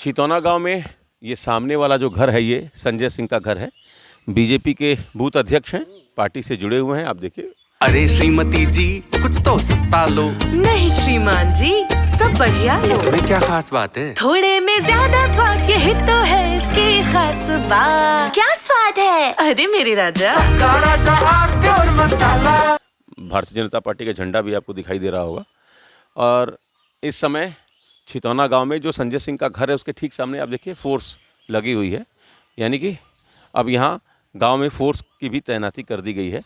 छितौना गांव में ये सामने वाला जो घर है ये संजय सिंह का घर है। बीजेपी के बूथ अध्यक्ष हैं, पार्टी से जुड़े हुए हैं। आप देखिए। अरे श्रीमती जी कुछ तो सस्ता लो। नहीं श्रीमान जी सब बढ़िया लो। इसमें क्या खास बात है? थोड़े में ज्यादा स्वाद यही तो है इसकी खास बात। क्या स्वाद है? अरे मेरे राजा और मसाला। भारतीय जनता पार्टी का झंडा भी आपको दिखाई दे रहा होगा। और इस समय छितौना गांव में जो संजय सिंह का घर है उसके ठीक सामने आप देखिए फोर्स लगी हुई है, यानी कि अब यहाँ गांव में फोर्स की भी तैनाती कर दी गई है।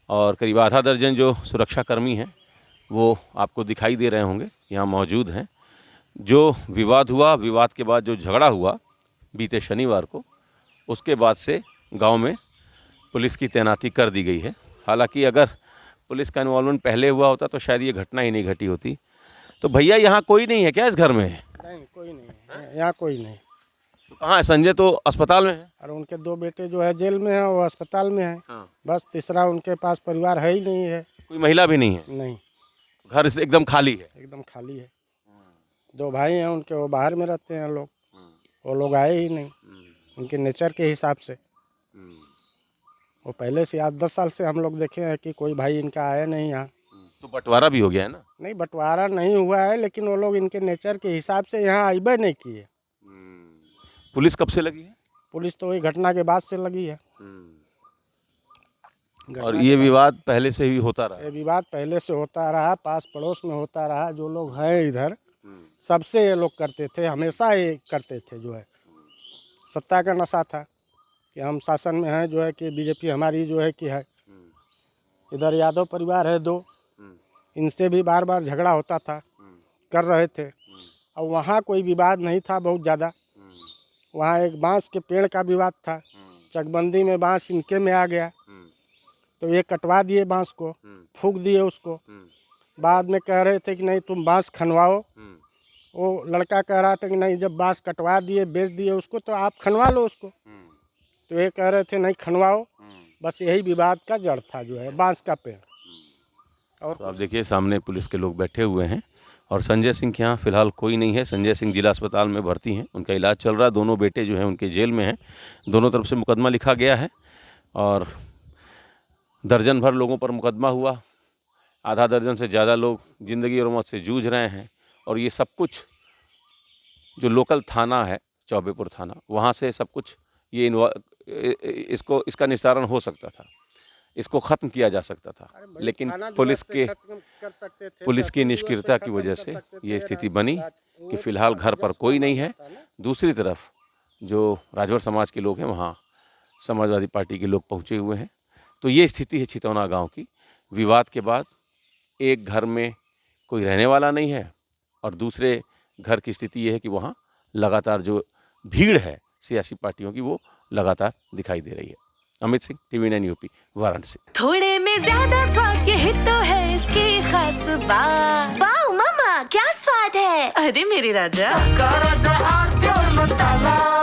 और करीब आधा दर्जन जो सुरक्षाकर्मी हैं वो आपको दिखाई दे रहे होंगे, यहाँ मौजूद हैं। जो विवाद हुआ, विवाद के बाद जो झगड़ा हुआ बीते शनिवार को, उसके बाद से गांव में पुलिस की तैनाती कर दी गई है। हालांकि अगर पुलिस का इन्वॉल्वमेंट पहले हुआ होता तो शायद ये घटना ही नहीं घटी होती। तो भैया यहाँ कोई नहीं है क्या इस घर में? नहीं, कोई नहीं है यहाँ, कोई नहीं। तो कहाँ है? संजय तो अस्पताल में है। और उनके दो बेटे जो है जेल में है, वो अस्पताल में है। हाँ। बस तीसरा उनके पास परिवार है ही नहीं है। कोई महिला भी नहीं है? नहीं, घर से एकदम खाली है। एकदम खाली है। दो भाई हैं उनके, वो बाहर में रहते हैं लोग, वो लोग आए ही नहीं उनके नेचर के हिसाब से। वो पहले से 8-10 साल से हम लोग देखे हैं कि कोई भाई इनका आया नहीं यहाँ। तो बंटवारा भी हो गया है ना? नहीं, बंटवारा नहीं हुआ है, लेकिन वो लोग इनके नेचर के हिसाब से यहाँ आइबे नहीं किए। पुलिस कब से लगी है? पुलिस तो वही घटना के बाद से लगी है। और ये विवाद पहले से ही होता रहा? ये विवाद पहले से होता रहा, पास पड़ोस में होता रहा। जो लोग हैं इधर सबसे ये लोग करते थे, हमेशा ये करते थे। जो है सत्ता का नशा था कि हम शासन में हैं, जो है कि बीजेपी हमारी जो है कि है। इधर यादव परिवार है दो, इनसे भी बार बार झगड़ा होता था, कर रहे थे। अब वहाँ कोई विवाद नहीं था बहुत ज़्यादा। वहाँ एक बांस के पेड़ का विवाद था, चकबंदी में बांस इनके में आ गया तो ये कटवा दिए बांस को, फूंक दिए उसको। बाद में कह रहे थे कि नहीं तुम बांस खनवाओ। वो लड़का कह रहा था कि नहीं, जब बांस कटवा दिए बेच दिए उसको तो आप खनवा लो उसको। तो ये कह रहे थे नहीं खनवाओ। बस यही विवाद का जड़ था, जो है बांस का पेड़। और तो आप देखिए सामने पुलिस के लोग बैठे हुए हैं और संजय सिंह के यहाँ फिलहाल कोई नहीं है। संजय सिंह जिला अस्पताल में भर्ती हैं, उनका इलाज चल रहा है। दोनों बेटे जो हैं उनके जेल में हैं। दोनों तरफ से मुकदमा लिखा गया है और दर्जन भर लोगों पर मुकदमा हुआ। आधा दर्जन से ज़्यादा लोग ज़िंदगी और मौत से जूझ रहे हैं। और ये सब कुछ जो लोकल थाना है, चौबेपुर थाना, वहाँ से सब कुछ ये इसका निस्तारण हो सकता था, इसको ख़त्म किया जा सकता था। लेकिन पुलिस की निष्क्रियता की वजह से ये स्थिति बनी कि फ़िलहाल घर पर कोई नहीं है। दूसरी तरफ जो राजभर समाज के लोग हैं वहाँ समाजवादी पार्टी के लोग पहुँचे हुए हैं। तो ये स्थिति है छितौना गांव की। विवाद के बाद एक घर में कोई रहने वाला नहीं है और दूसरे घर की स्थिति ये है कि वहाँ लगातार जो भीड़ है सियासी पार्टियों की वो लगातार दिखाई दे रही है। Amit Singh, TV9 UP, Varanasi. थोड़े में ज्यादा स्वाद यही तो है इसकी खास बात। वाओ मामा क्या स्वाद है? अरे मेरे राजा और मसाला।